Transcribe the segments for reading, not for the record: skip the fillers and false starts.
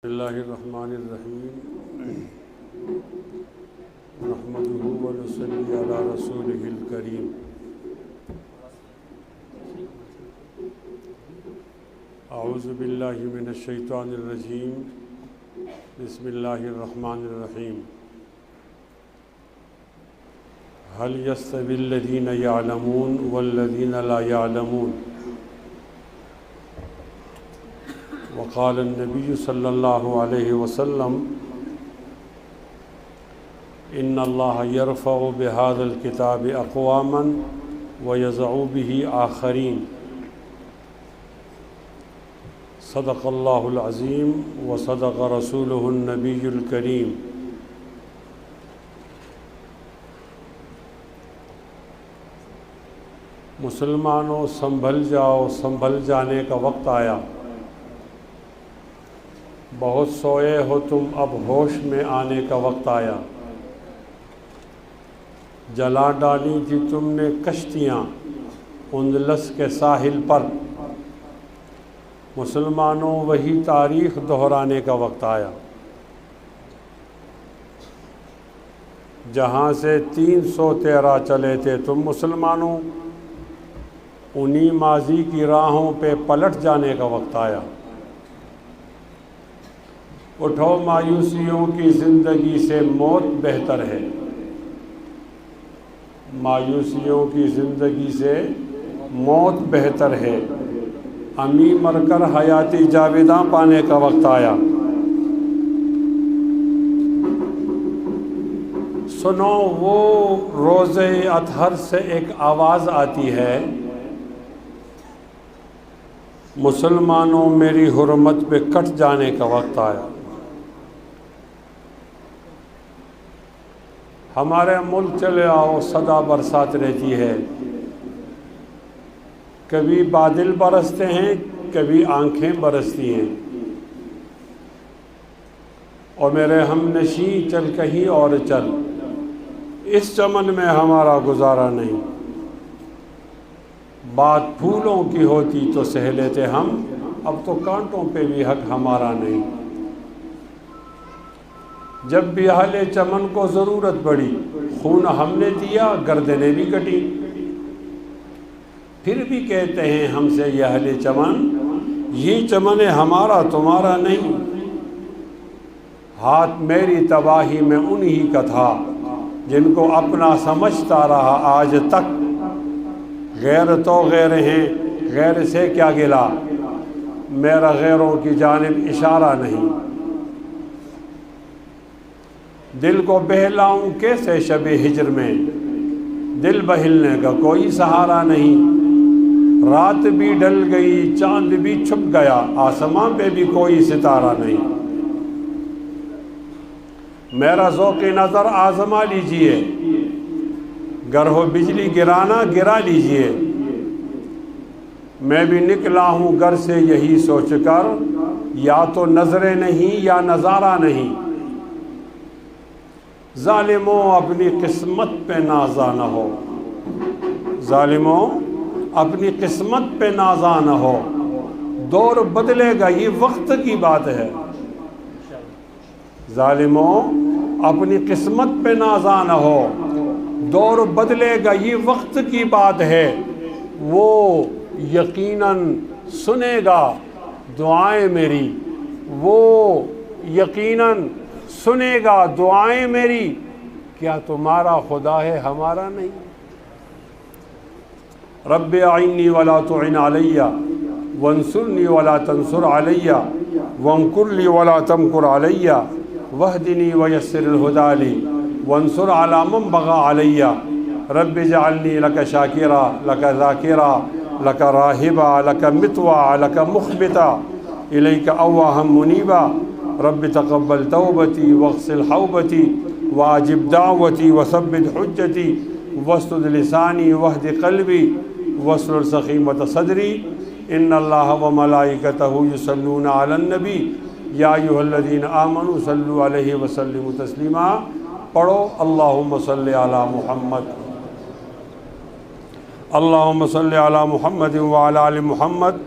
بسم اللہ الرحمن الرحیم نحمدہ ونصلی علی رسولہ الکریم اعوذ باللہ من الشیطان الرجیم بسم اللہ الرحمن الرحیم هل يستوي الذین یعلمون والذین لا یعلمون وقال النبی صلی اللہ علیہ وسلم ان اللہ یرفع بهذا الکتاب اقواما ویضع به آخرین صدق اللہ العظیم وصدق رسولہ النبی الکریم۔ مسلمانوں سنبھل جاؤ، سنبھل جانے کا وقت آیا، بہت سوئے ہو تم، اب ہوش میں آنے کا وقت آیا۔ جلا ڈالی تھی تم نے کشتیاں اندلس کے ساحل پر، مسلمانوں وہی تاریخ دہرانے کا وقت آیا۔ جہاں سے 313 چلے تھے تم مسلمانوں، انہی ماضی کی راہوں پہ پلٹ جانے کا وقت آیا۔ اٹھو مایوسیوں کی زندگی سے موت بہتر ہے، مایوسیوں کی زندگی سے موت بہتر ہے، امی مر کر حیاتی جاویداں پانے کا وقت آیا۔ سنو وہ روز اطہر سے ایک آواز آتی ہے، مسلمانوں میری حرمت پہ کٹ جانے کا وقت آیا۔ ہمارے ملک چلے آؤ، صدا برسات رہتی ہے، کبھی بادل برستے ہیں، کبھی آنکھیں برستی ہیں، اور میرے ہم نشیں چل کہیں اور چل، اس چمن میں ہمارا گزارا نہیں۔ بات پھولوں کی ہوتی تو سہ لیتے ہم، اب تو کانٹوں پہ بھی حق ہمارا نہیں۔ جب بھی اہل چمن کو ضرورت پڑی، خون ہم نے دیا، گردنیں بھی کٹی، پھر بھی کہتے ہیں ہم سے یہ اہل چمن، یہ چمن ہمارا تمہارا نہیں۔ ہاتھ میری تباہی میں انہی کا تھا، جن کو اپنا سمجھتا رہا آج تک۔ غیر تو غیر ہیں، غیر سے کیا گلا، میرا غیروں کی جانب اشارہ نہیں۔ دل کو بہلاؤں کیسے شب ہجر میں، دل بہلنے کا کوئی سہارا نہیں۔ رات بھی ڈل گئی، چاند بھی چھپ گیا، آسمان پہ بھی کوئی ستارہ نہیں۔ میرا ذوق نظر آزما لیجئے، گر ہو بجلی گرانا گرا لیجئے۔ میں بھی نکلا ہوں گھر سے یہی سوچ کر، یا تو نظریں نہیں یا نظارہ نہیں۔ ظالموں اپنی قسمت پہ نازا نہ ہو، ظالموں اپنی قسمت پہ نازا نہ ہو، دور بدلے گا یہ وقت کی بات ہے۔ ظالموں اپنی قسمت پہ نازا نہ ہو، دور بدلے گا یہ وقت کی بات ہے۔ وہ یقیناً سنے گا دعائیں میری، وہ یقیناً سنے گا دعائیں میری، کیا تمہارا خدا ہے ہمارا نہیں؟ رب اعنی ولا تعن علی، وانصرنی ولا تنصر علی، وامکر لی ولا تمکر علی، واہدنی ویسر الہدی لی، وانصر علی من بغی علی۔ رب اجعلنی لک شاکرا، لک ذاکرا، لک راہبا، لک مطوعا، لک مخبتا، الیک اواہا منیبا۔ رب تقبل توبتی واغسل حوبتی واجب دعوتی وثبت حجتی واسدد لسانی واہد قلبی واسلل سخیمۃ صدری۔ ان اللہ وملائکتہ یصلون علی النبی یا ایھا الذین آمنوا صلوا علیہ وسلموا تسلیما۔ پڑھو اللہم صلی علی محمد، اللہم صلی علی محمد وعلی آل محمد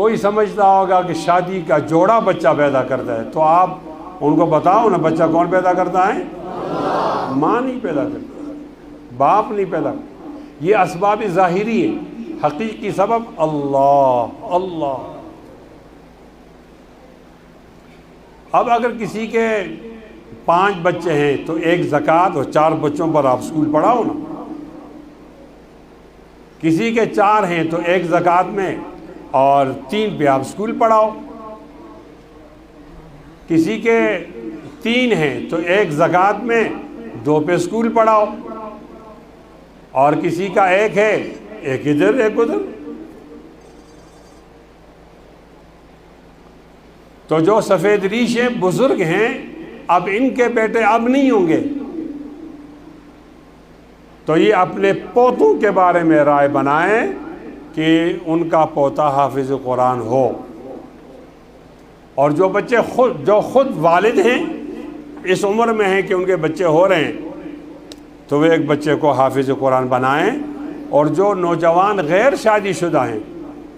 کوئی سمجھتا ہوگا کہ شادی کا جوڑا بچہ پیدا کرتا ہے، تو آپ ان کو بتاؤ نا، بچہ کون پیدا کرتا ہے؟ ماں نہیں پیدا کرتی، باپ نہیں پیدا کرتا، یہ اسباب ظاہری ہے، حقیقی سبب اللہ اللہ۔ اب اگر کسی کے 5 بچے ہیں تو 1 زکوٰۃ اور 4 بچوں پر آپ اسکول پڑھاؤ نا۔ کسی کے 4 ہیں تو 1 زکوٰۃ میں اور 3 پہ آپ اسکول پڑھاؤ۔ کسی کے 3 ہیں تو 1 زکوٰۃ میں 2 پہ اسکول پڑھاؤ، اور کسی کا 1 ہے، 1 ادھر 1 ادھر۔ تو جو سفید ریشے بزرگ ہیں، اب ان کے بیٹے اب نہیں ہوں گے، تو یہ اپنے پوتوں کے بارے میں رائے بنائیں کہ ان کا پوتا حافظ قرآن ہو، اور جو بچے خود والد ہیں، اس عمر میں ہیں کہ ان کے بچے ہو رہے ہیں، تو وہ ایک بچے کو حافظ قرآن بنائیں۔ اور جو نوجوان غیر شادی شدہ ہیں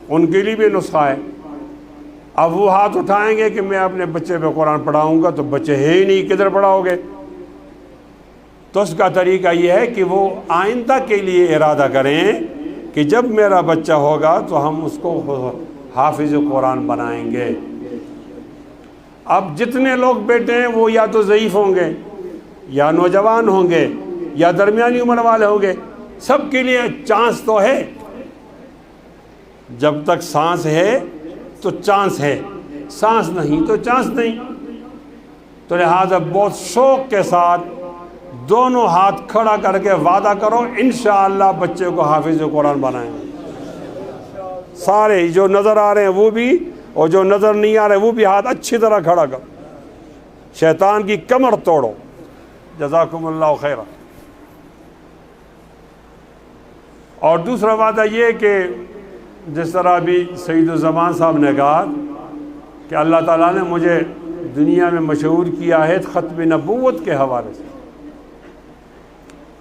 ان کے لیے بھی نسخہ ہے۔ اب وہ ہاتھ اٹھائیں گے کہ میں اپنے بچے پہ قرآن پڑھاؤں گا، تو بچے ہے ہی نہیں، کدھر پڑھاؤ گے؟ تو اس کا طریقہ یہ ہے کہ وہ آئندہ کے لیے ارادہ کریں کہ جب میرا بچہ ہوگا تو ہم اس کو حافظ قرآن بنائیں گے۔ اب جتنے لوگ بیٹے ہیں وہ یا تو ضعیف ہوں گے، یا نوجوان ہوں گے، یا درمیانی عمر والے ہوں گے، سب کے لیے چانس تو ہے۔ جب تک سانس ہے تو چانس ہے، سانس نہیں تو چانس نہیں۔ تو لہذا بہت شوق کے ساتھ دونوں ہاتھ کھڑا کر کے وعدہ کرو، انشاءاللہ بچے کو حافظ قرآن بنائیں گے۔ سارے جو نظر آ رہے ہیں وہ بھی، اور جو نظر نہیں آ رہے وہ بھی ہاتھ اچھی طرح کھڑا کرو، شیطان کی کمر توڑو۔ جزاکم اللہ خیرہ۔ اور دوسرا وعدہ یہ کہ جس طرح ابھی سعید الزمان صاحب نے کہا کہ اللہ تعالیٰ نے مجھے دنیا میں مشہور کیا ہے ختم نبوت کے حوالے سے،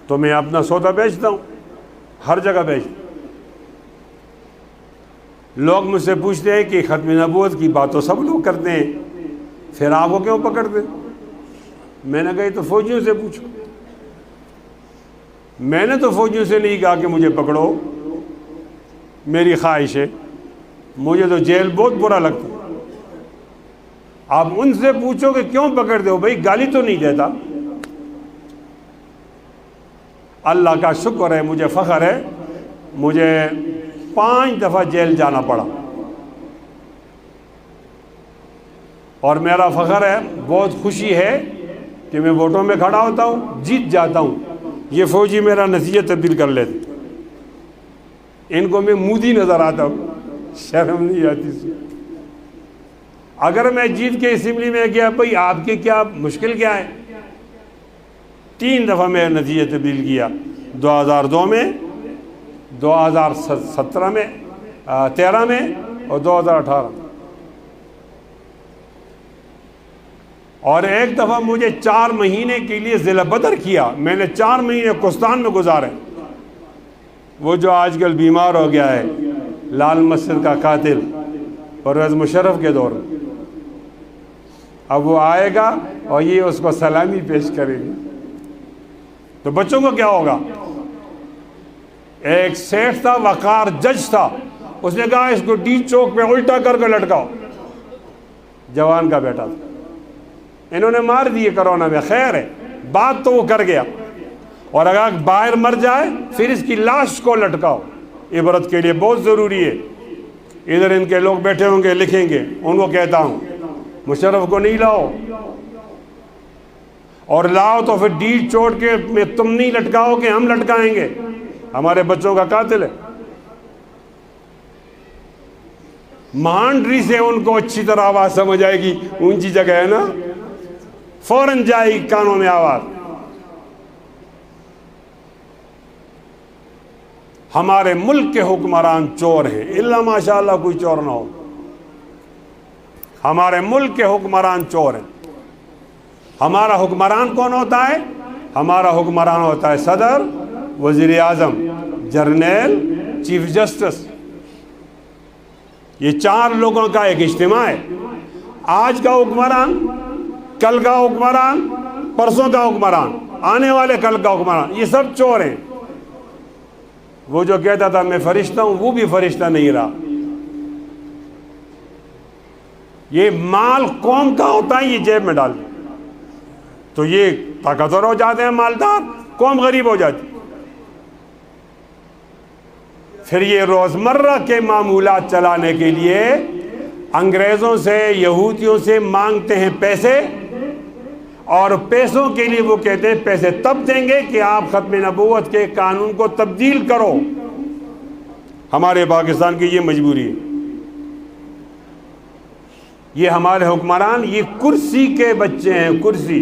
تو میں اپنا سودا بیچتا ہوں، ہر جگہ بیچتا ہوں۔ لوگ مجھ سے پوچھتے ہیں کہ ختم نبوت کی بات تو سب لوگ کرتے ہیں، پھر آپ کو کیوں پکڑتے؟ میں نے کہا تو فوجیوں سے پوچھو۔ میں نے تو فوجیوں سے نہیں کہا کہ مجھے پکڑو، میری خواہش ہے، مجھے تو جیل بہت برا لگتا۔ آپ ان سے پوچھو کہ کیوں پکڑتے ہو؟ بھائی گالی تو نہیں دیتا۔ اللہ کا شکر ہے، مجھے فخر ہے، مجھے 5 دفعہ جیل جانا پڑا، اور میرا فخر ہے، بہت خوشی ہے کہ میں ووٹوں میں کھڑا ہوتا ہوں، جیت جاتا ہوں۔ یہ فوجی میرا نتیجہ تبدیل کر لیتے، ان کو میں مودی نظر آتا ہوں، شرم نہیں آتی سی۔ اگر میں جیت کے اسمبلی میں گیا، بھئی آپ کی کیا مشکل کیا ہے؟ 3 دفعہ میں نتیجہ تبدیل کیا، 2002 میں، 2017 میں، 13 میں اور 2018 میں۔ اور ایک دفعہ مجھے 4 مہینے کے لیے ضلع بدر کیا، میں نے 4 مہینے کوستان میں گزارے۔ وہ جو آج کل بیمار ہو گیا ہے، لال مسجد کا قاتل، پرویز مشرف کے دور میں، اب وہ آئے گا اور یہ اس کو سلامی پیش کرے گی، تو بچوں کو کیا ہوگا؟ ایک سیٹ تھا، وقار جج تھا، اس نے کہا اس کو ڈی چوک پہ الٹا کر کے لٹکاؤ، جوان کا بیٹا تھا۔ انہوں نے مار دیے کرونا میں، خیر ہے، بات تو وہ کر گیا۔ اور اگر باہر مر جائے پھر اس کی لاش کو لٹکاؤ، عبرت کے لیے بہت ضروری ہے۔ ادھر ان کے لوگ بیٹھے ہوں گے، لکھیں گے، ان کو کہتا ہوں مشرف کو نہیں لاؤ، اور لاؤ تو پھر ڈیٹ چوٹ کے میں تم نہیں لٹکاؤ کہ ہم لٹکائیں گے، ہمارے بچوں کا قاتل ہے۔ مہانڈری سے ان کو اچھی طرح آواز سمجھ آئے گی، اونچی جگہ ہے نا، فوراً جائے گی کانوں میں آواز۔ ہمارے ملک کے حکمران چور ہیں، الا ماشاءاللہ کوئی چور نہ ہو، ہمارے ملک کے حکمران چور ہیں۔ ہمارا حکمران کون ہوتا ہے؟ ہمارا حکمران ہوتا ہے صدر، وزیر اعظم، جرنیل، چیف جسٹس، یہ 4 لوگوں کا ایک اجتماع ہے. آج کا حکمران، کل کا حکمران، پرسوں کا حکمران، آنے والے کل کا حکمران، یہ سب چور ہیں. وہ جو کہتا تھا میں فرشتہ ہوں، وہ بھی فرشتہ نہیں رہا. یہ مال قوم کا ہوتا ہے، یہ جیب میں ڈال دیں تو یہ طاقتور ہو جاتے ہیں مالدار، قوم غریب ہو جاتی. پھر یہ روزمرہ کے معمولات چلانے کے لیے انگریزوں سے، یہودیوں سے مانگتے ہیں پیسے، اور پیسوں کے لیے وہ کہتے ہیں پیسے تب دیں گے کہ آپ ختم نبوت کے قانون کو تبدیل کرو. ہمارے پاکستان کی یہ مجبوری ہے. یہ ہمارے حکمران یہ کرسی کے بچے ہیں. کرسی،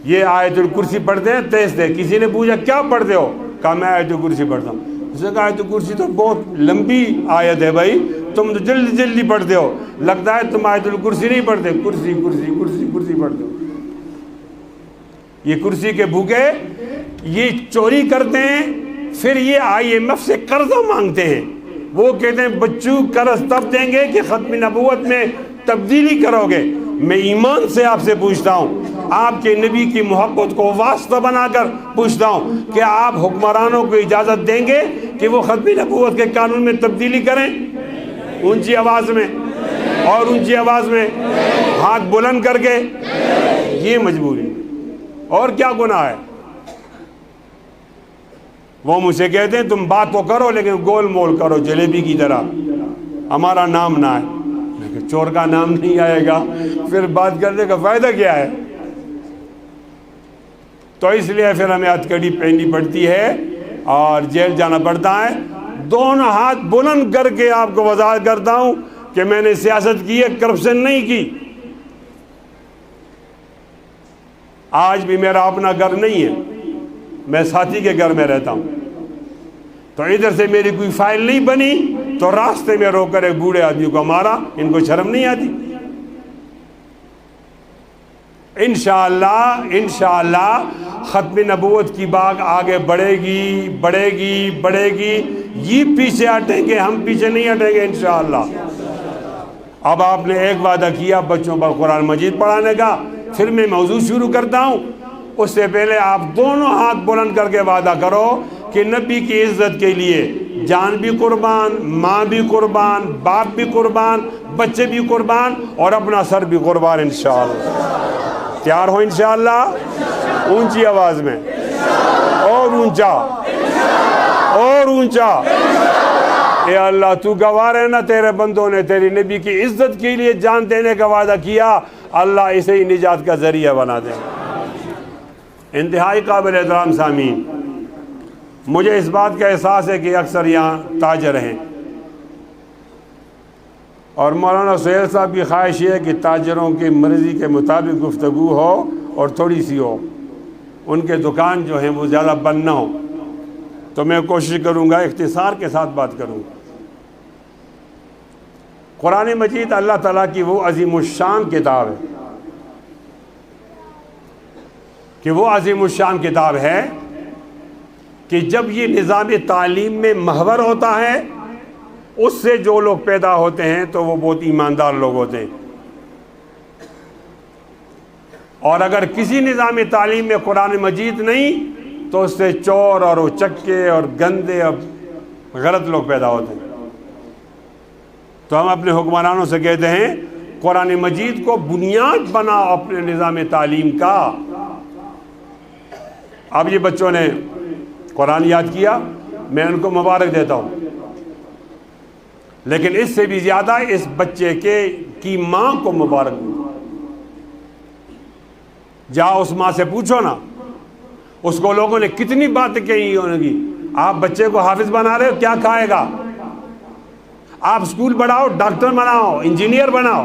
یہ آیت الکرسی پڑھتے ہیں تیز تیز. کسی نے پوچھا کیا پڑھتے ہو؟ کہا میں آیت الکرسی پڑھتا ہوں. اس نے کہا آیت الکرسی تو بہت لمبی آیت ہے بھائی، تم تو جلدی جلدی پڑھتے ہو، لگتا ہے تم آیت الکرسی نہیں پڑھتے، کرسی کرسی کرسی کرسی پڑھتے ہو. یہ کرسی کے بھوکے یہ چوری کرتے ہیں. پھر یہ IMF سے قرضہ مانگتے ہیں. وہ کہتے ہیں بچوں قرض تب دیں گے کہ ختم نبوت میں تبدیلی کرو گے. میں ایمان سے آپ سے پوچھتا ہوں، آپ کے نبی کی محبت کو واسطہ بنا کر پوچھتا ہوں کہ آپ حکمرانوں کو اجازت دیں گے کہ وہ ختم نبوت کے قانون میں تبدیلی کریں؟ اونچی آواز میں، اور اونچی آواز میں، ہاتھ بلند کر کے. یہ مجبوری. اور کیا گناہ ہے؟ وہ مجھ سے کہتے ہیں تم بات تو کرو لیکن گول مول کرو جلیبی کی طرح، ہمارا نام نہ آئے. لیکن چور کا نام نہیں آئے گا، پھر بات کرنے کا فائدہ کیا ہے؟ تو اس لیے پھر ہمیں ہتھکڑی پہننی پڑتی ہے اور جیل جانا پڑتا ہے. دونوں ہاتھ بلند کر کے آپ کو وضاحت کرتا ہوں کہ میں نے سیاست کی ہے، کرپشن نہیں کی. آج بھی میرا اپنا گھر نہیں ہے، میں ساتھی کے گھر میں رہتا ہوں. تو ادھر سے میری کوئی فائل نہیں بنی تو راستے میں روک کر ایک بوڑھے آدمی کو مارا. ان کو شرم نہیں آتی؟ انشاءاللہ ختم نبوت کی بات آگے بڑھے گی بڑھے گی بڑھے گی. یہ پیچھے ہٹیں گے، ہم پیچھے نہیں ہٹیں گے انشاءاللہ. اب آپ نے ایک وعدہ کیا بچوں پر قرآن مجید پڑھانے کا، پھر میں موضوع شروع کرتا ہوں. اس سے پہلے آپ دونوں ہاتھ بلند کر کے وعدہ کرو کہ نبی کی عزت کے لیے جان بھی قربان، ماں بھی قربان، باپ بھی قربان، بچے بھی قربان، اور اپنا سر بھی قربان انشاءاللہ. تیار ہو انشاءاللہ؟ اونچی آواز میں، اور اونچا، اور اونچا. اے اللہ تو گواہ ہے نا، تیرے بندوں نے تیری نبی کی عزت کے لیے جان دینے کا وعدہ کیا، اللہ اسے ہی نجات کا ذریعہ بنا دے. انتہائی قابل احترام سامعین، مجھے اس بات کا احساس ہے کہ اکثر یہاں تاجر ہیں، اور مولانا سہیل صاحب کی خواہش یہ ہے کہ تاجروں کی مرضی کے مطابق گفتگو ہو اور تھوڑی سی ہو، ان کے دکان جو ہیں وہ زیادہ بند نہ ہو. تو میں کوشش کروں گا اختصار کے ساتھ بات کروں گا. قرآن مجید اللہ تعالیٰ کی وہ عظیم الشان کتاب ہے کہ وہ عظیم الشان کتاب ہے کہ جب یہ نظام تعلیم میں محور ہوتا ہے، اس سے جو لوگ پیدا ہوتے ہیں تو وہ بہت ایماندار لوگ ہوتے ہیں. اور اگر کسی نظام تعلیم میں قرآن مجید نہیں تو اس سے چور اور اچکے اور گندے اور غلط لوگ پیدا ہوتے ہیں. تو ہم اپنے حکمرانوں سے کہتے ہیں قرآن مجید کو بنیاد بنا اپنے نظام تعلیم کا. اب یہ بچوں نے قرآن یاد کیا، میں ان کو مبارک دیتا ہوں، لیکن اس سے بھی زیادہ اس بچے کی ماں کو مبارک دوں. جاؤ اس ماں سے پوچھو نا، اس کو لوگوں نے کتنی باتیں کہی ہوگی. آپ بچے کو حافظ بنا رہے ہو، کیا کھائے گا؟ آپ اسکول بڑھاؤ، ڈاکٹر بناؤ، انجینئر بناؤ.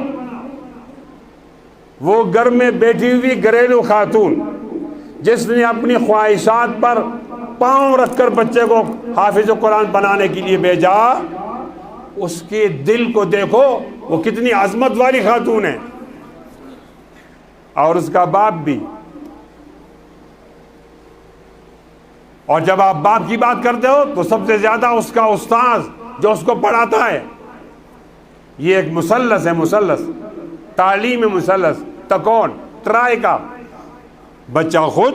وہ گھر میں بیٹھی ہوئی گھریلو خاتون جس نے اپنی خواہشات پر پاؤں رکھ کر بچے کو حافظ قرآن بنانے کے لیے بھیجا، اس کے دل کو دیکھو وہ کتنی عظمت والی خاتون ہے. اور اس کا باپ بھی. اور جب آپ باپ کی بات کرتے ہو تو سب سے زیادہ اس کا استاذ جو اس کو پڑھاتا ہے یہ ایک مثلث ہے، مثلث تعلیم مثلث تکون ٹرائی کا، بچہ خود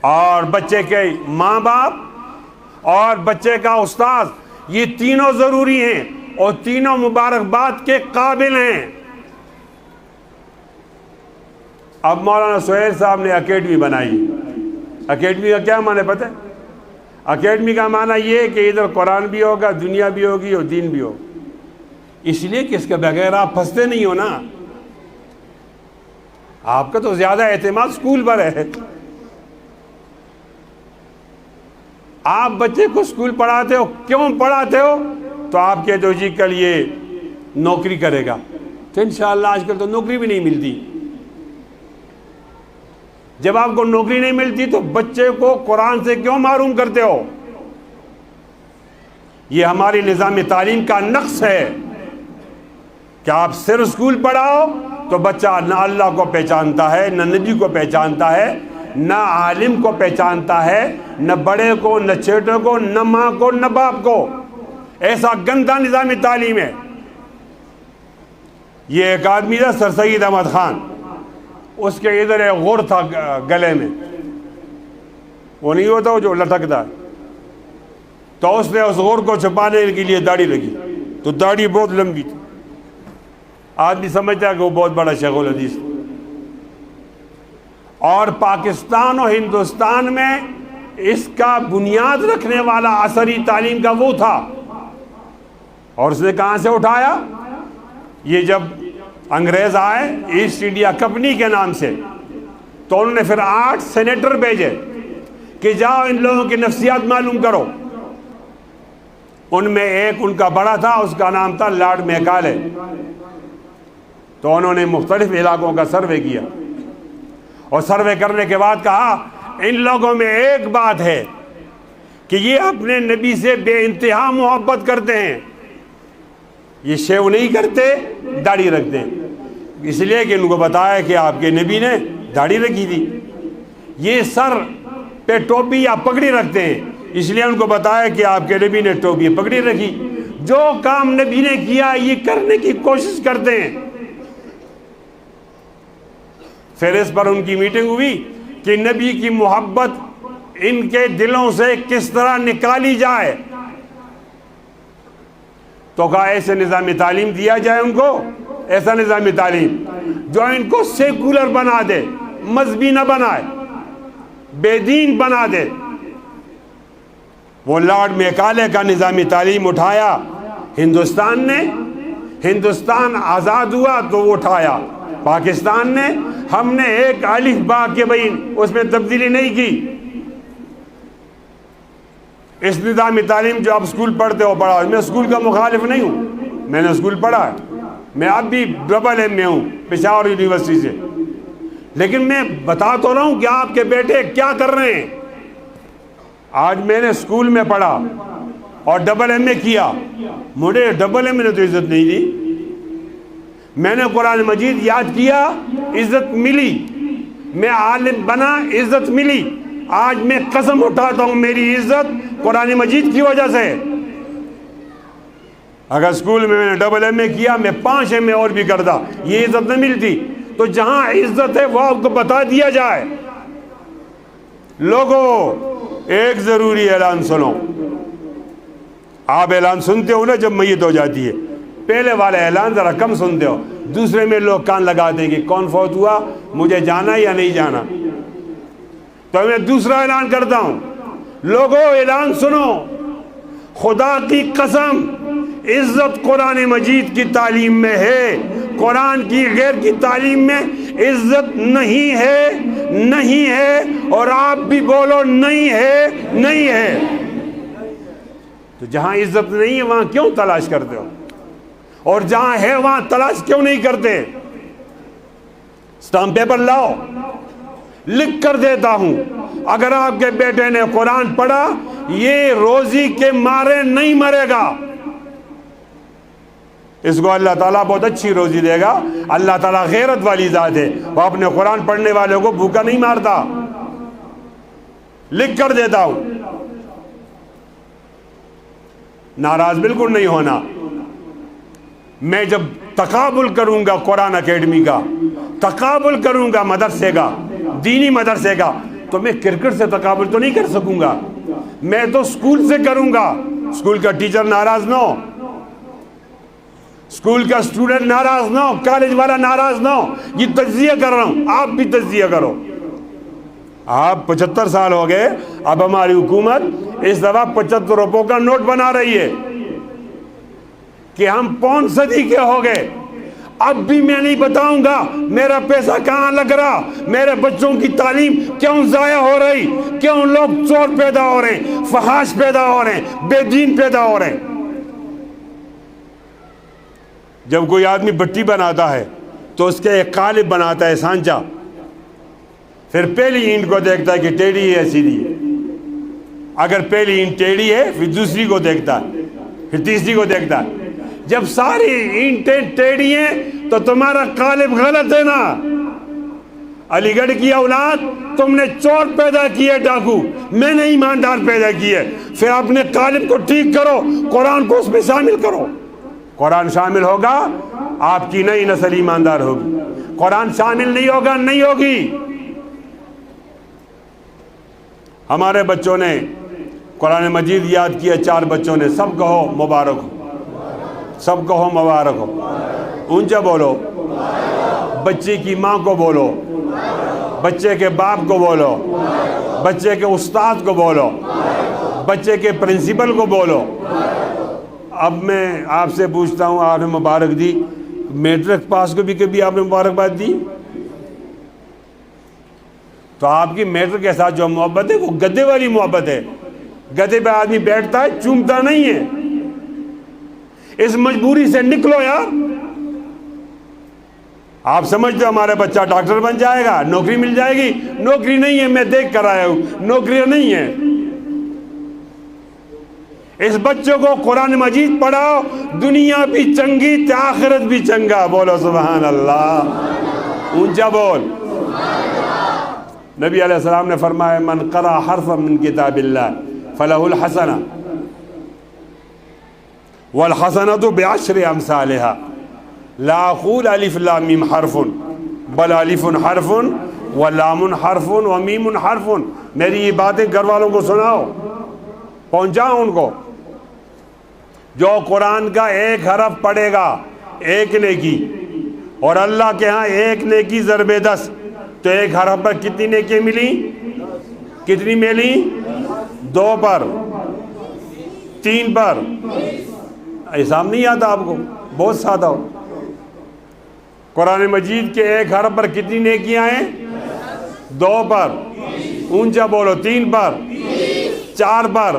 اور بچے کے ماں باپ اور بچے کا استاذ، یہ تینوں ضروری ہیں اور تینوں مبارکباد کے قابل ہیں۔ اب مولانا سہیل صاحب نے اکیڈمی بنائی۔ اکیڈمی کا کیا معنی پتہ ہے؟ اکیڈمی کا معنی یہ ہے کہ ادھر قرآن بھی ہوگا، دنیا بھی ہوگی اور دین بھی ہوگا، اس لیے کہ اس کے بغیر آپ پھنستے نہیں ہو نا۔ آپ کا تو زیادہ اعتماد اسکول پر ہے۔ آپ بچے کو اسکول پڑھاتے ہو، کیوں پڑھاتے ہو؟ تو آپ کہتے ہو جی کل یہ نوکری کرے گا، تو انشاءاللہ آج کل تو نوکری بھی نہیں ملتی۔ جب آپ کو نوکری نہیں ملتی تو بچے کو قرآن سے کیوں محروم کرتے ہو؟ یہ ہماری نظام تعلیم کا نقص ہے کہ آپ صرف اسکول پڑھاؤ تو بچہ نہ اللہ کو پہچانتا ہے، نہ نبی کو پہچانتا ہے، نہ عالم کو پہچانتا ہے، نہ بڑے کو، نہ چھوٹے کو، نہ ماں کو، نہ باپ کو۔ ایسا گندا نظام تعلیم ہے۔ یہ ایک آدمی تھا سر سید احمد خان، اس کے ادھر ایک غور تھا گلے میں، وہ نہیں ہوتا جو لٹکتا، تو اس نے اس غور کو چھپانے کے لیے داڑھی لگی، تو داڑھی بہت لمبی تھی، آدمی سمجھتا ہے کہ وہ بہت بڑا شیخ الحدیث۔ اور پاکستان اور ہندوستان میں اس کا بنیاد رکھنے والا عصری تعلیم کا وہ تھا، اور اس نے کہاں سے اٹھایا؟ یہ جب انگریز آئے ایسٹ انڈیا کمپنی کے نام سے، تو انہوں نے پھر 8 سینیٹر بھیجے کہ جاؤ ان لوگوں کی نفسیات معلوم کرو۔ ان میں ایک ان کا بڑا تھا، اس کا نام تھا لارڈ میکالے۔ تو انہوں نے مختلف علاقوں کا سروے کیا، اور سروے کرنے کے بعد کہا ان لوگوں میں ایک بات ہے کہ یہ اپنے نبی سے بے انتہا محبت کرتے ہیں، یہ شیو نہیں کرتے، داڑھی رکھتے ہیں، اس لیے کہ ان کو بتایا کہ آپ کے نبی نے داڑھی رکھی تھی۔ یہ سر پہ ٹوپی یا پگڑی رکھتے ہیں، اس لیے ان کو بتایا کہ آپ کے نبی نے ٹوپی پگڑی رکھی۔ جو کام نبی نے کیا یہ کرنے کی کوشش کرتے ہیں۔ پھر اس پر ان کی میٹنگ ہوئی کہ نبی کی محبت ان کے دلوں سے کس طرح نکالی جائے، تو کہا ایسے نظام تعلیم دیا جائے ان کو، ایسا نظام تعلیم جو ان کو سیکولر بنا دے، مذہبی نہ بنائے، بے دین بنا دے۔ وہ لارڈ میکالے کا نظام تعلیم اٹھایا ہندوستان نے، ہندوستان آزاد ہوا تو وہ اٹھایا پاکستان نے۔ ہم نے ایک الف با کے بھائی اس میں تبدیلی نہیں کی۔ اس نظام تعلیم جو آپ اسکول پڑھتے ہو پڑھا، میں اسکول کا مخالف نہیں ہوں، میں نے اسکول پڑھا ہے، میں اب بھی ڈبل ایم میں ہوں پشاور یونیورسٹی سے، لیکن میں بتا تو رہا ہوں کہ آپ کے بیٹے کیا کر رہے ہیں۔ آج میں نے اسکول میں پڑھا اور ڈبل ایم اے کیا، مجھے ڈبل ایم اے نے تو عزت نہیں دی۔ میں نے قرآن مجید یاد کیا، عزت ملی، میں عالم بنا، عزت ملی۔ آج میں قسم اٹھاتا ہوں میری عزت قرآن مجید کی وجہ سے۔ اگر اسکول میں نے ڈبل ایم اے کیا، میں 5 ایم اے اور بھی کرتا، یہ عزت نہ ملتی۔ تو جہاں عزت ہے وہ آپ کو بتا دیا جائے۔ لوگوں ایک ضروری اعلان سنو، آپ اعلان سنتے ہو نا جب میت ہو جاتی ہے، پہلے والا اعلان ذرا کم سنتے ہو، دوسرے میں لوگ کان لگا دیں کہ کون فوت ہوا، مجھے جانا یا نہیں جانا۔ تو میں دوسرا اعلان کرتا ہوں، لوگوں اعلان سنو، خدا کی قسم عزت قرآن مجید کی تعلیم میں ہے، قرآن کی غیر کی تعلیم میں عزت نہیں ہے، نہیں ہے، اور آپ بھی بولو نہیں ہے، نہیں ہے۔ تو جہاں عزت نہیں ہے وہاں کیوں تلاش کرتے ہو، اور جہاں ہے وہاں تلاش کیوں نہیں کرتے؟ سٹامپ پیپر لاؤ، لکھ کر دیتا ہوں، اگر آپ کے بیٹے نے قرآن پڑھا یہ روزی کے مارے نہیں مرے گا، اس کو اللہ تعالیٰ بہت اچھی روزی دے گا۔ اللہ تعالیٰ غیرت والی ذات ہے، وہ اپنے قرآن پڑھنے والوں کو بھوکا نہیں مارتا۔ لکھ کر دیتا ہوں، ناراض بالکل نہیں ہونا۔ میں جب تقابل کروں گا قرآن اکیڈمی کا، تقابل کروں گا مدرسے کا، دینی مدرسے کا، تو میں کرکٹ سے تقابل تو نہیں کر سکوں گا، میں تو اسکول سے کروں گا۔ اسکول کا ٹیچر ناراض نہ ہو، اسکول کا اسٹوڈنٹ ناراض نہ ہو، کالج والا ناراض نہ ہو، یہ تجزیہ کر رہا ہوں، آپ بھی تجزیہ کرو۔ آپ 75 سال ہو گئے، اب ہماری حکومت اس دفعہ 75 روپوں کا نوٹ بنا رہی ہے کہ ہم 5 صدی کے ہو گئے، اب بھی میں نہیں بتاؤں گا میرا پیسہ کہاں لگ رہا، میرے بچوں کی تعلیم کیوں ضائع ہو رہی، کیوں لوگ چور پیدا ہو رہے ہیں، فحاش پیدا ہو رہے ہیں، بے دین پیدا ہو رہے ہیں۔ جب کوئی آدمی بٹی بناتا ہے تو اس کے ایک قالب بناتا ہے سانچہ، پھر پہلی اینٹ کو دیکھتا ہے کہ ٹیڑھی ہے سیدھی ہے، اگر پہلی اینٹ ٹیڑھی ہے پھر دوسری کو دیکھتا ہے، پھر تیسری کو دیکھتا ہے۔ جب ساری اینٹیں ٹیڑھی ہیں تو تمہارا قالب غلط ہے نا۔ علی گڑھ کی اولاد تم نے چور پیدا کیے، ڈاکو، میں نے ایماندار پیدا کیے، پھر اپنے قالب کو ٹھیک کرو، قرآن کو اس میں شامل کرو۔ قرآن شامل ہوگا آپ کی نئی نسل ایماندار ہوگی، قرآن شامل نہیں ہوگا نہیں ہوگی۔ ہمارے بچوں نے قرآن مجید یاد کیا، 4 بچوں نے، سب کہو مبارک ہو، سب کہو مبارک ہو، اونچا بولو، بچے کی ماں کو بولو، بچے کے باپ کو بولو، بچے کے استاد کو بولو، بچے کے پرنسپل کو بولو۔ اب میں آپ سے پوچھتا ہوں، آپ نے مبارک دی، میٹرک پاس کو بھی کبھی آپ نے مبارکباد دی؟ تو آپ کی میٹرک کے ساتھ جو محبت ہے وہ گدے والی محبت ہے، گدے پہ آدمی بیٹھتا ہے، چومتا نہیں ہے۔ اس مجبوری سے نکلو یار۔ آپ سمجھتے ہو ہمارا بچہ ڈاکٹر بن جائے گا، نوکری مل جائے گی؟ نوکری نہیں ہے، میں دیکھ کر آیا ہوں، نوکری نہیں ہے۔ اس بچوں کو قرآن مجید پڑھاؤ، دنیا بھی چنگی تے آخرت بھی چنگا۔ بولو سبحان اللہ، اونچا بول۔ نبی علیہ السلام نے فرمایا، من قرأ حرفا من کتاب اللہ فلہ الحسنہ والحسنۃ بعشر امثالها، لا اقول الف لام میم حرف بل الف حرف ولام حرف ومیم حرف۔ میری یہ باتیں گھر والوں کو سناؤ، پہنچاؤ ان کو۔ جو قرآن کا ایک حرف پڑھے گا 1 نیکی، اور اللہ کے ہاں 1 نیکی ضرب 10، تو ایک حرف پر کتنی نیکی ملی؟ کتنی ملی؟ 2 پر، 3 پر۔ حساب نہیں آتا آپ کو؟ بہت سادہ ہو۔ قرآن مجید کے ایک حرف پر کتنی نیکیاں ہیں؟ 2 پر، اونچا بولو، 3 پر، 4 پر،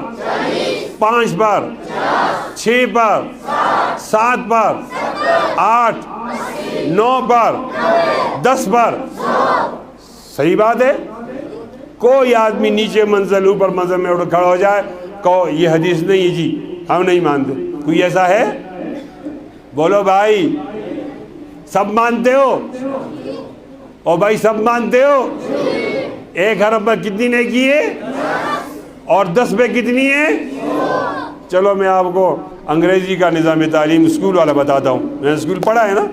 5 پر، 6 پر، 7 پر، 8، 9 پر، 10 پر۔ صحیح بات ہے۔ کوئی آدمی نیچے منزل اوپر منزل میں اٹھ کھڑا ہو جائے، کہو یہ حدیث نہیں ہے جی، ہم نہیں مانتے۔ کوئی ایسا ہے؟ بولو بھائی، سب مانتے ہو؟ او بھائی سب مانتے ہو؟ ایک حرف پر کتنی نیکی ہے اور 10 پہ کتنی ہے؟ چلو میں آپ کو انگریزی کا نظام تعلیم اسکول والا بتاتا ہوں، میں نے اسکول پڑھا ہے نا۔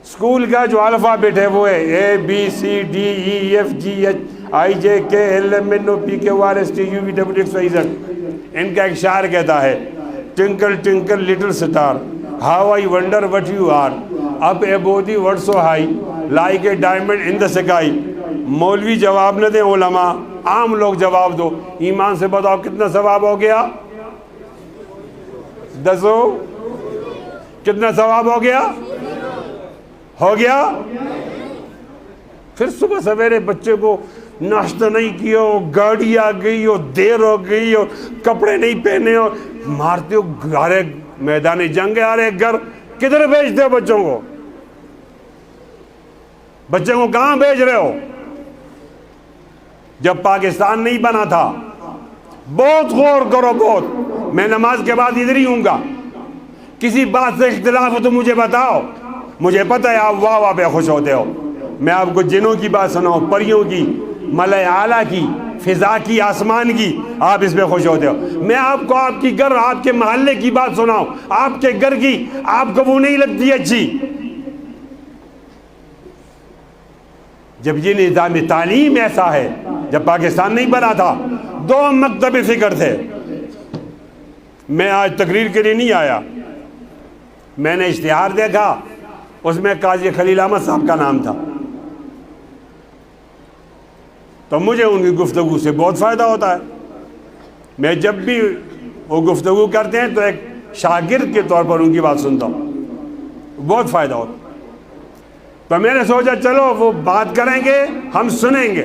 اسکول کا جو الفابیٹ ہے وہ ہے ABCDEFGHIJKLMNOPQRSTUVWXYZ۔ ان کا ایک شعر کہتا ہے، twinkle twinkle little star how I wonder what you are up above the world so high like a diamond in the sky. مولوی جواب نہ دیں، علماء عام لوگ جواب دو۔ ایمان سے بتاؤ کتنا ثواب ہو گیا؟ دسو کتنا ثواب ہو گیا؟ ہو گیا؟ پھر صبح سویرے بچے کو ناشتہ نہیں کیا، گاڑی آ گئی اور دیر ہو گئی اور کپڑے نہیں پہنے اور مارتے ہو، ارے میدان جنگ ہے، ارے گھر کدھر بھیجتے ہو بچوں کو؟ بچوں کو کہاں بھیج رہے ہو؟ جب پاکستان نہیں بنا تھا، بہت غور کرو، بہت، میں نماز کے بعد ادھر ہی ہوں گا، کسی بات سے اختلاف ہو تو مجھے بتاؤ، مجھے پتہ ہے آپ واہ واہ پہ خوش ہوتے ہو۔ میں آپ کو جنوں کی بات سناؤں، پریوں کی، ملائے اعلیٰ کی، فضا کی، آسمان کی، آپ اس میں خوش ہوتے ہو۔ میں آپ کو آپ کی گھر، آپ کے محلے کی بات سناؤں، آپ کے گھر کی، آپ کو وہ نہیں لگتی اچھی؟ جب یہ نظام تعلیم ایسا ہے، جب پاکستان نہیں بنا تھا 2 مکتب فکر تھے۔ میں آج تقریر کے لیے نہیں آیا، میں نے اشتہار دیکھا، اس میں قاضی خلیل احمد صاحب کا نام تھا، تو مجھے ان کی گفتگو سے بہت فائدہ ہوتا ہے۔ میں جب بھی وہ گفتگو کرتے ہیں تو ایک شاگرد کے طور پر ان کی بات سنتا ہوں، بہت فائدہ ہوتا ہے۔ تو میں نے سوچا چلو وہ بات کریں گے، ہم سنیں گے۔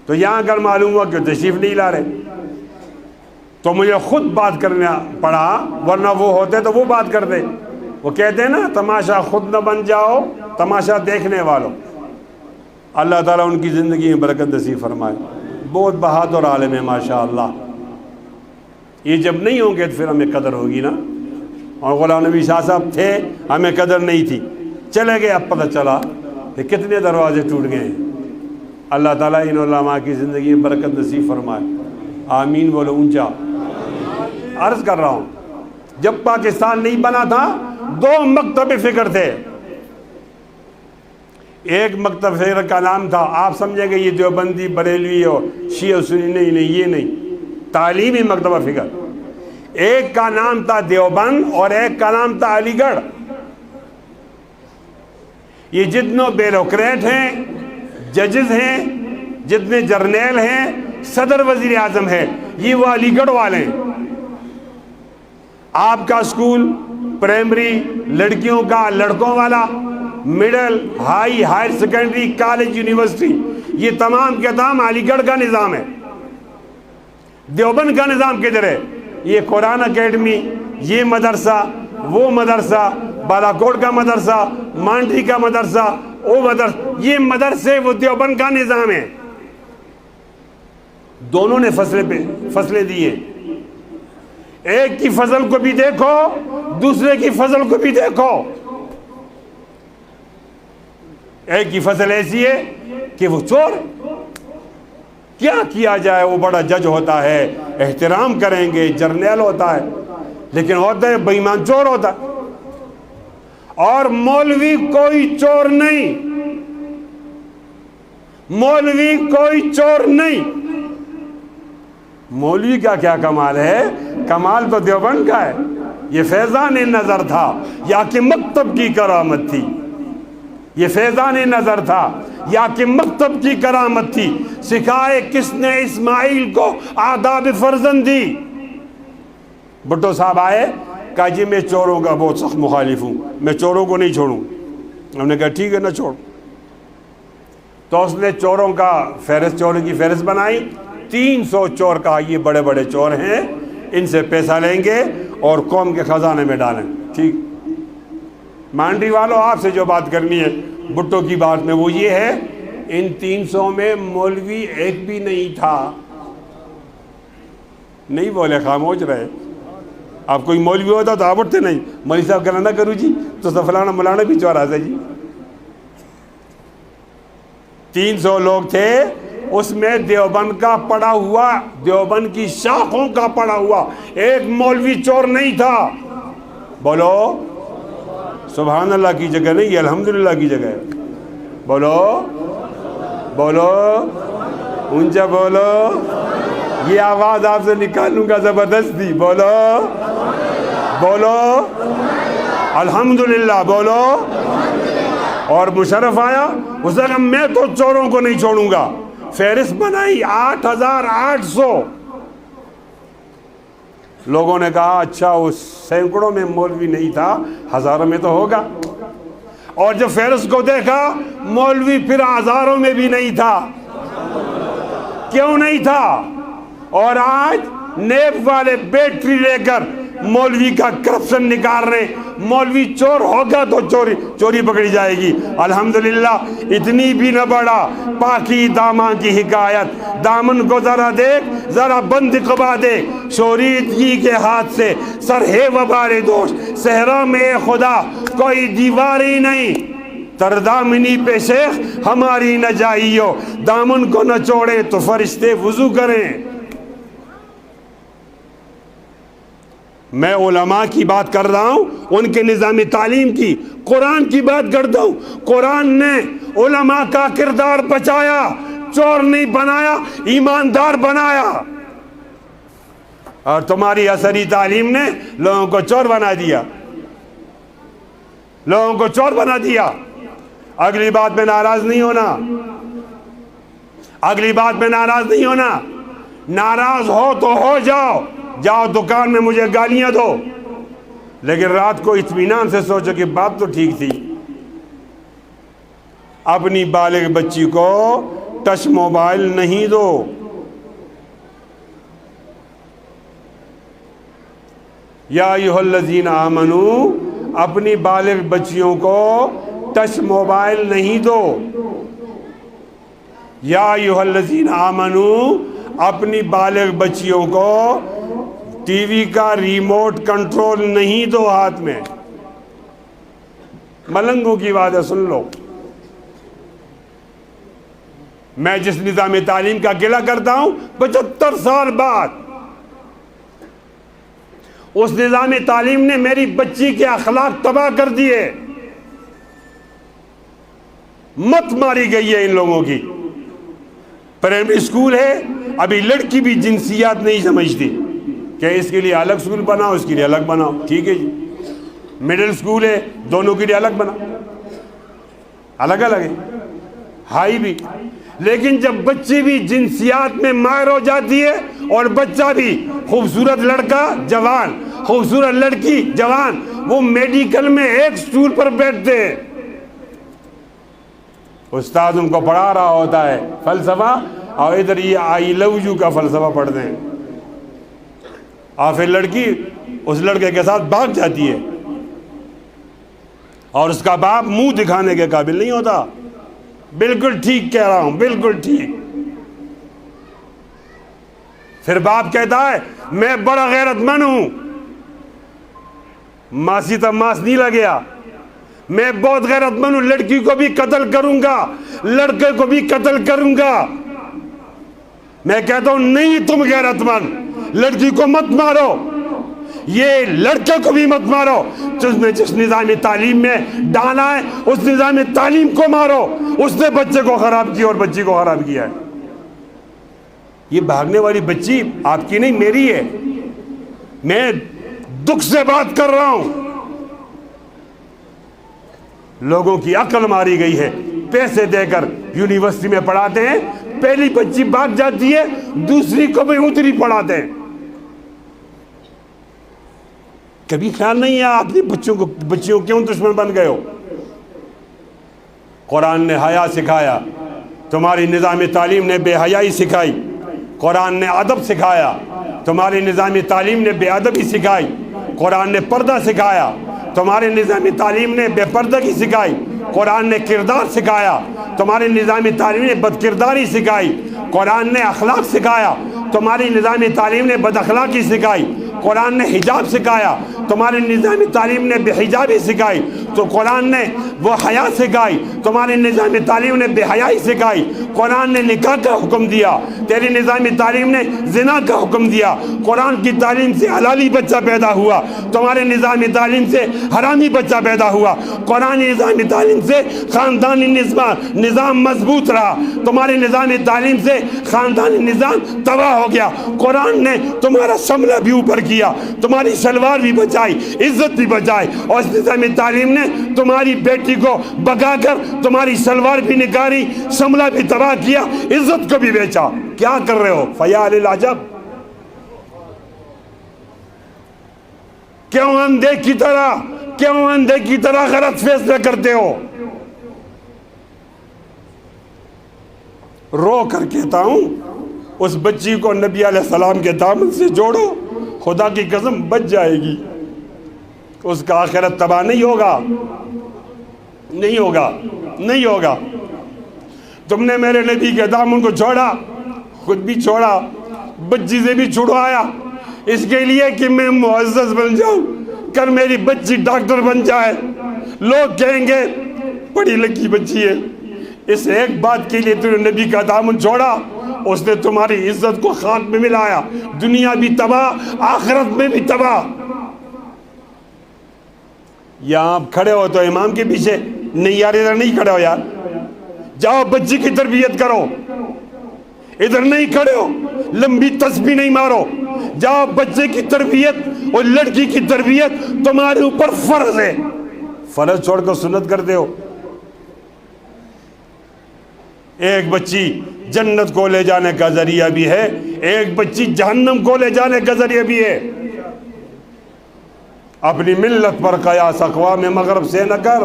تو یہاں کر معلوم ہوا کہ تشریف نہیں لا رہے، تو مجھے خود بات کرنا پڑا، ورنہ وہ ہوتے تو وہ بات کرتے۔ وہ کہتے ہیں نا، تماشا خود نہ بن جاؤ، تماشا دیکھنے والوں۔ اللہ تعالیٰ ان کی زندگی میں برکت نصیب فرمائے۔ بہت بہادر عالم ہے ماشاءاللہ۔ یہ جب نہیں ہوں گے تو پھر ہمیں قدر ہوگی نا۔ اور غلام نبی شاہ صاحب تھے، ہمیں قدر نہیں تھی، چلے گئے، اب پتہ چلا کہ کتنے دروازے ٹوٹ گئے ہیں۔ اللہ تعالیٰ ان علماء کی زندگی میں برکت نصیب فرمائے، آمین بولو اونچا۔ عرض کر رہا ہوں، جب پاکستان نہیں بنا تھا 2 مکتب فکر تھے۔ ایک مکتب فکر کا نام تھا، آپ سمجھیں گے یہ دیوبندی، بریلوی اور شیعہ سنی، نہیں، یہ نہیں، تعلیمی مکتبہ فکر۔ ایک کا نام تھا دیوبند اور ایک کا نام تھا علی گڑھ۔ یہ جتنے بیوروکریٹ ہیں، ججز ہیں، جتنے جرنیل ہیں، صدر وزیر اعظم ہے، یہ وہ علی گڑھ والے ہیں۔ آپ کا اسکول، پرائمری لڑکیوں کا، لڑکوں والا، middle, higher secondary, college, university, یہ تمام کے تمام علی گڑھ کا نظام ہے۔ دیوبند کا نظام کدھر ہے؟ یہ قرآن اکیڈمی، یہ مدرسہ، وہ مدرسہ، بالاکوٹ کا مدرسہ، مانڈی کا مدرسہ، وہ مدرسہ، یہ مدرسے وہ دیوبند کا نظام ہے۔ دونوں نے فصلیں دیے، ایک کی فصل کو بھی دیکھو، دوسرے کی فصل کو بھی دیکھو۔ ایک کی فصل ایسی ہے کہ وہ چور، کیا کیا جائے، وہ بڑا جج ہوتا ہے، احترام کریں گے، جرنیل ہوتا ہے، لیکن ہوتا ہے بے ایمان، چور ہوتا ہے۔ اور مولوی کوئی چور نہیں، مولوی کوئی چور نہیں۔ مولوی کا کیا کمال ہے؟ کمال تو دیوبند کا ہے۔ یہ فیضان نظر تھا یا کہ مکتب کی کرامت تھی؟ یہ فیضان نظر تھا یا کہ مکتب کی کرامت تھی؟ سکھائے کس نے اسماعیل کو آداب فرزندی؟ بھٹو صاحب آئے، کہا جی میں چوروں کا بہت سخت مخالف ہوں، میں چوروں کو نہیں چھوڑوں۔ ہم نے کہا ٹھیک ہے نہ چھوڑ۔ تو اس نے چوروں کا فہرست، چوروں کی فہرست بنائی، 300 چور کا، یہ بڑے بڑے چور ہیں، ان سے پیسہ لیں گے اور قوم کے خزانے میں ڈالیں۔ ٹھیک، مانڈی والوں آپ سے جو بات کرنی ہے بھٹو کی بات میں وہ یہ ہے، ان 300 میں مولوی ایک بھی نہیں تھا۔ نہیں بولے، خاموش رہے۔ آپ کوئی مولوی ہوتا تو آپ اٹھتے نہیں، مولوی صاحب کہنا نہ کروں جی تو فلانا مولانا بھی چورا تھا جی۔ 300 لوگ تھے، اس میں دیوبند کا پڑا ہوا، دیوبند کی شاخوں کا پڑا ہوا ایک مولوی چور نہیں تھا۔ بولو سبحان اللہ کی جگہ نہیں، یہ الحمدللہ کی جگہ ہے۔ بولو بولو اونچا بولو، یہ آواز آپ سے نکالوں گا زبردستی۔ بولو بولو الحمدللہ، بولو۔ اور مشرف آیا، اس نے کہا میں تو چوروں کو نہیں چھوڑوں گا۔ فہرست بنائی 8800۔ لوگوں نے کہا اچھا وہ سینکڑوں میں مولوی نہیں تھا، ہزاروں میں تو ہوگا۔ اور جب فہرست کو دیکھا، مولوی پھر ہزاروں میں بھی نہیں تھا۔ کیوں نہیں تھا؟ اور آج نیب والے بیٹری لے کر مولوی کا کرپشن نکال رہے، مولوی چور ہوگا تو چوری پکڑی جائے گی۔ الحمدللہ اتنی بھی نہ بڑا، پاکی دامن کی حکایت، دامن کو ذرا دیکھ، ذرا بند قبا دیکھ، شوریدگی کے ہاتھ سے سر ہے وبار دوش، صحرا میں خدا کوئی دیوار ہی نہیں۔ تردامنی پہ شیخ ہماری نہ جائیو، دامن کو نہ چھوڑے تو فرشتے وضو کریں۔ میں علماء کی بات کر رہا ہوں، ان کے نظام تعلیم کی، قرآن کی بات کرتا ہوں۔ قرآن نے علماء کا کردار بچایا، چور نہیں بنایا، ایماندار بنایا، اور تمہاری عصری تعلیم نے لوگوں کو چور بنا دیا، لوگوں کو چور بنا دیا۔ اگلی بات میں ناراض نہیں ہونا، اگلی بات میں ناراض نہیں ہونا، ناراض ہو تو ہو جاؤ، جاؤ دکان میں مجھے گالیاں دو، لیکن رات کو اطمینان سے سوچو کہ بات تو ٹھیک تھی۔ اپنی بالغ بچی کو ٹچ موبائل نہیں دو۔ یا ایھا الذین آمنو، اپنی بالغ بچیوں کو ٹچ موبائل نہیں دو۔ یا ایھا الذین آمنو، اپنی بالغ بچیوں کو ٹی وی کا ریموٹ کنٹرول نہیں دو ہاتھ میں۔ ملنگوں کی بات ہے، سن لو۔ میں جس نظام تعلیم کا گلہ کرتا ہوں، 75 سال بعد اس نظام تعلیم نے میری بچی کے اخلاق تباہ کر دیے۔ مت ماری گئی ہے ان لوگوں کی۔ پرائمری اسکول ہے، ابھی لڑکی بھی جنسیات نہیں سمجھتی کہ اس کے لیے الگ اسکول بناؤ، اس کے لیے الگ بناؤ، ٹھیک ہے جی۔ مڈل اسکول ہے، دونوں کے لیے الگ بناؤ، الگ الگ ہے، ہائی بھی۔ لیکن جب بچی بھی جنسیات میں ماہر ہو جاتی ہے، اور بچہ بھی، خوبصورت لڑکا جوان، خوبصورت لڑکی جوان، وہ میڈیکل میں ایک سٹول پر بیٹھتے ہیں، استاد ان کو پڑھا رہا ہوتا ہے فلسفہ، اور ادھر یہ آئی لو یو کا فلسفہ پڑھتے ہیں، اور پھر لڑکی اس لڑکے کے ساتھ بھاگ جاتی ہے، اور اس کا باپ منہ دکھانے کے قابل نہیں ہوتا۔ بالکل ٹھیک کہہ رہا ہوں، بالکل ٹھیک۔ پھر باپ کہتا ہے میں بڑا غیرت مند ہوں، ماسی تب ماس نہیں لگیا، میں بہت غیرت مند ہوں، لڑکی کو بھی قتل کروں گا، لڑکے کو بھی قتل کروں گا۔ میں کہتا ہوں نہیں، تم غیرت مند، لڑکی کو مت مارو، یہ لڑکے کو بھی مت مارو، تم نے جس نظام تعلیم میں ڈالا ہے اس نظام تعلیم کو مارو، اس نے بچے کو خراب کیا اور بچی کو خراب کیا ہے۔ یہ بھاگنے والی بچی آپ کی نہیں، میری ہے، میں دکھ سے بات کر رہا ہوں۔ لوگوں کی عقل ماری گئی ہے، پیسے دے کر یونیورسٹی میں پڑھاتے ہیں، پہلی بچی بھاگ جاتی ہے، دوسری کو بھی اتری پڑھاتے ہیں۔ کبھی خیال نہیں ہے اپنی بچیوں کیوں دشمن بن گئے ہو؟ قرآن نے حیا سکھایا، تمہاری نظام تعلیم نے بے حیائی سکھائی۔ قرآن نے ادب سکھایا، تمہاری نظام تعلیم نے بے ادبی سکھائی۔ قرآن نے پردہ سکھایا، تمہارے نظام تعلیم نے بے پردگی سکھائی۔ قرآن نے کردار سکھایا، تمہاری نظام تعلیم نے بد کرداری سکھائی۔ قرآن نے اخلاق سکھایا، تمہاری نظام تعلیم نے بد اخلاقی سکھائی۔ قرآن نے حجاب سکھایا، تمہاری نظام تعلیم نے بے حجابی سکھائی۔ تو قرآن نے وہ حیا سکھائی، تمہاری نظام تعلیم نے بے حیائی سکھائی۔ قرآن نے نکاح کا حکم دیا، تیری نظام تعلیم نے زنا کا حکم دیا۔ قرآن کی تعلیم سے حلالی بچہ پیدا ہوا، تمہارے نظام تعلیم سے حرامی بچہ پیدا ہوا۔ قرآن نظام تعلیم سے خاندانی نظام مضبوط رہا، تمہارے نظام تعلیم سے خاندانی نظام تباہ ہو گیا۔ قرآن نے تمہارا شملہ بھی اوپر کیا، تمہاری شلوار بھی بچائی، عزت بھی بچائی، اور اس نظام تعلیم نے تمہاری بیٹی کو بگا کر تمہاری شلوار بھی نکاری، شملہ بھی تباہ کیا، عزت کو بھی بیچا۔ کیا کر رہے ہو؟ فیا للعجب، کیوں اندھے کی طرح غلط فیصلے کرتے ہو؟ رو کر کہتا ہوں اس بچی کو نبی علیہ السلام کے دامن سے جوڑو، خدا کی قسم بچ جائے گی، اس کا آخرت تباہ نہیں ہوگا، نہیں ہوگا، نہیں ہوگا۔ تم نے میرے نبی کے دامن کو چھوڑا، خود بھی چھوڑا، بچی سے بھی چھڑوایا، اس کے لیے کہ میں معزز بن جاؤں، کر میری بچی ڈاکٹر بن جائے، لوگ کہیں گے پڑھی لکھی بچی ہے، اس ایک بات کے لیے تم نے نبی کا دامن چھوڑا، اس نے تمہاری عزت کو خاک میں ملایا، دنیا بھی تباہ آخرت میں بھی تباہ۔ یہاں آپ کھڑے ہو تو امام کے پیچھے نہیں یار، ادھر نہیں کھڑے ہو یار، جاؤ بچی کی تربیت کرو، ادھر نہیں کھڑے ہو، لمبی تسبیح نہیں مارو، جاؤ بچے کی تربیت اور لڑکی کی تربیت تمہارے اوپر فرض ہے، فرض چھوڑ کر سنت کرتے ہو۔ ایک بچی جنت کو لے جانے کا ذریعہ بھی ہے، ایک بچی جہنم کو لے جانے کا ذریعہ بھی ہے۔ اپنی ملت پر قیاس اقوام مغرب سے نہ کر،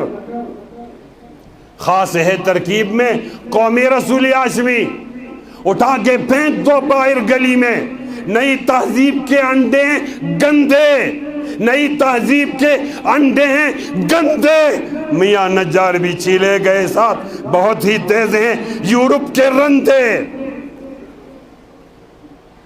خاص ہے ترکیب میں قومی رسول ہاشمی، اٹھا کے پھینک دو باہر گلی میں۔ نئی تہذیب کے انڈے گندے، نئی تہذیب کے انڈے ہیں گندے۔ میاں نجار بھی چھیلے گئے ساتھ بہت ہی تیز ہیں یورپ کے رندے۔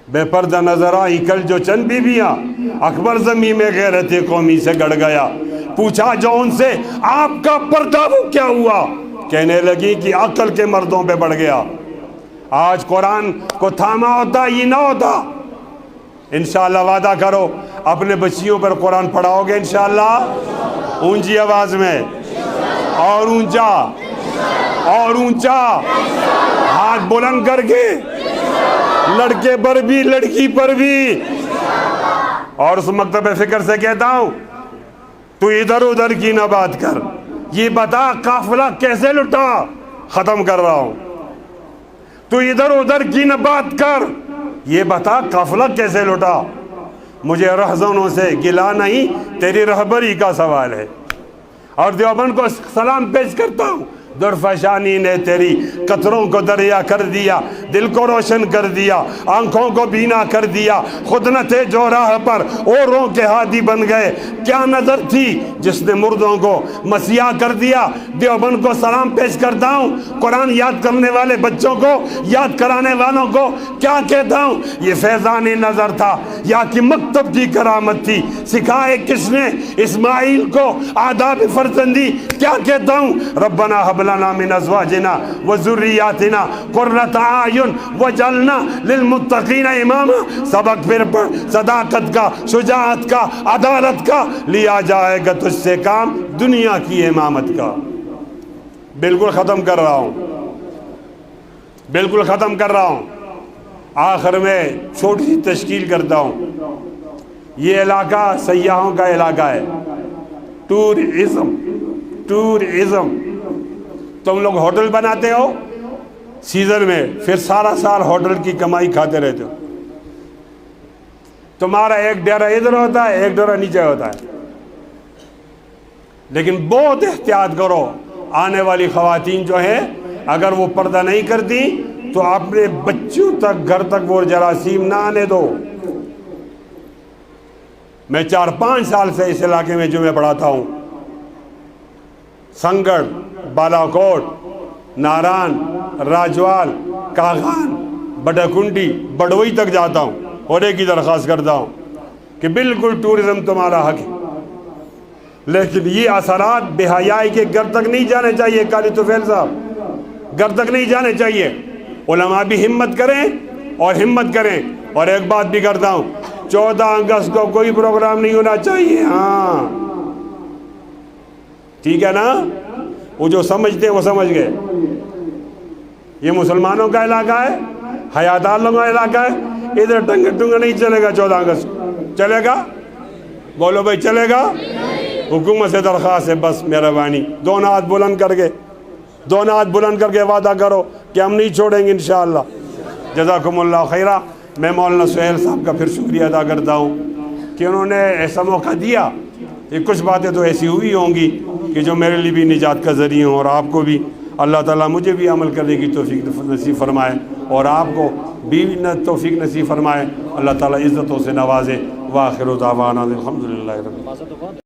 بے پردہ نظر آئی کل جو چند بیویاں، اکبر زمین میں غیرت قومی سے گڑ گیا۔ پوچھا جو ان سے آپ کا پردہ وہ کیا ہوا، کہنے لگی کہ عقل کے مردوں پہ بڑھ گیا۔ آج قرآن کو تھاما ہوتا یہ نہ ہوتا۔ انشاءاللہ وعدہ کرو اپنے بچیوں پر قرآن پڑھاؤ گے انشاءاللہ، اونچی آواز میں، اور اونچا اور اونچا، ہاتھ بلند کر کے، لڑکے پر بھی لڑکی پر بھی۔ اور اس مکتب فکر سے کہتا ہوں تو ادھر ادھر کی نہ بات کر، یہ بتا قافلہ کیسے لٹا، ختم کر رہا ہوں، تو ادھر ادھر کی نہ بات کر، یہ بتا قافلہ کیسے لٹا۔ مجھے رہزنوں سے گلا نہیں، تیری رہبری کا سوال ہے۔ اور دیوبند کو سلام پیش کرتا ہوں، درفشانی نے تیری قطروں کو دریا کر دیا، دل کو روشن کر دیا، آنکھوں کو بینا کر دیا، خود نہ تھے جو راہ پر اوروں کے ہادی بن گئے۔ کیا نظر تھی جس نے مردوں کو مسیحا کر دیا۔ دیوبند کو سلام پیش کرتا ہوں، قرآن یاد کرنے والے بچوں کو، یاد کرانے والوں کو کیا کہتا ہوں، یہ فیضان نظر تھا یا کہ مکتب کی کرامت تھی، سکھائے کس نے اسماعیل کو آداب فرزندی۔ کیا کہتا ہوں، ربنا حب لنا من ازواجنا وذریاتنا قرۃ اعین وجعلنا للمتقین اماما۔ سبق پھر پڑھ، صداقت کا، شجاعت کا، عدالت کا، لیا جائے گا تجھ سے کام دنیا کی امامت کا۔ بالکل ختم کر رہا ہوں، بالکل ختم کر رہا ہوں۔ آخر میں چھوٹی سی تشکیل کرتا ہوں۔ یہ علاقہ سیاحوں کا علاقہ ہے، ٹورزم۔ تم لوگ ہوٹل بناتے ہو سیزن میں، پھر سارا سال ہوٹل کی کمائی کھاتے رہتے ہو۔ تمہارا ایک ڈیرا ادھر ہوتا ہے، ایک ڈیرا نیچے ہوتا ہے، لیکن بہت احتیاط کرو۔ آنے والی خواتین جو ہیں اگر وہ پردہ نہیں کرتی تو اپنے بچوں تک، گھر تک وہ جراثیم نہ آنے دو۔ میں 4-5 سال سے اس علاقے میں جمعہ پڑھاتا ہوں، سنگڑ، بالا کوٹ، ناران، راجوال، کاغان، بڑکنڈی، بڑوئی تک جاتا ہوں اور ایک ہی درخواست کرتا ہوں کہ بالکل ٹورزم تمہارا حق ہے، لیکن یہ اثرات بے حیائی کے گھر تک نہیں جانے چاہیے۔ قاری طفیل صاحب، گھر تک نہیں جانے چاہیے۔ علماء بھی ہمت کریں اور ہمت کریں۔ اور ایک بات بھی کرتا ہوں، 14 اگست کو کوئی پروگرام نہیں ہونا چاہیے۔ ہاں ٹھیک ہے نا، وہ جو سمجھتے وہ سمجھ گئے۔ یہ مسلمانوں کا علاقہ ہے، حیادار لوگوں کا علاقہ ہے، ادھر ٹنگا ٹنگا نہیں چلے گا۔ 14 اگست چلے گا؟ بولو بھائی، چلے گا؟ حکومت سے درخواست ہے، بس مہربانی، دونوں ہاتھ بلند کر کے وعدہ کرو کہ ہم نہیں چھوڑیں گے انشاءاللہ۔ جزاکم اللہ خیرہ۔ میں مولانا سہیل صاحب کا پھر شکریہ ادا کرتا ہوں کہ انہوں نے ایسا موقع دیا۔ یہ کچھ باتیں تو ایسی ہوئی ہوں گی کہ جو میرے لیے بھی نجات کا ذریعہ ہوں، اور آپ کو بھی اللہ تعالیٰ مجھے بھی عمل کرنے کی توفیق نصیب فرمائے اور آپ کو بھی توفیق نصیب فرمائے۔ اللہ تعالیٰ عزتوں سے نوازے۔ وآخر دعوانا الحمدللہ رب العالمین۔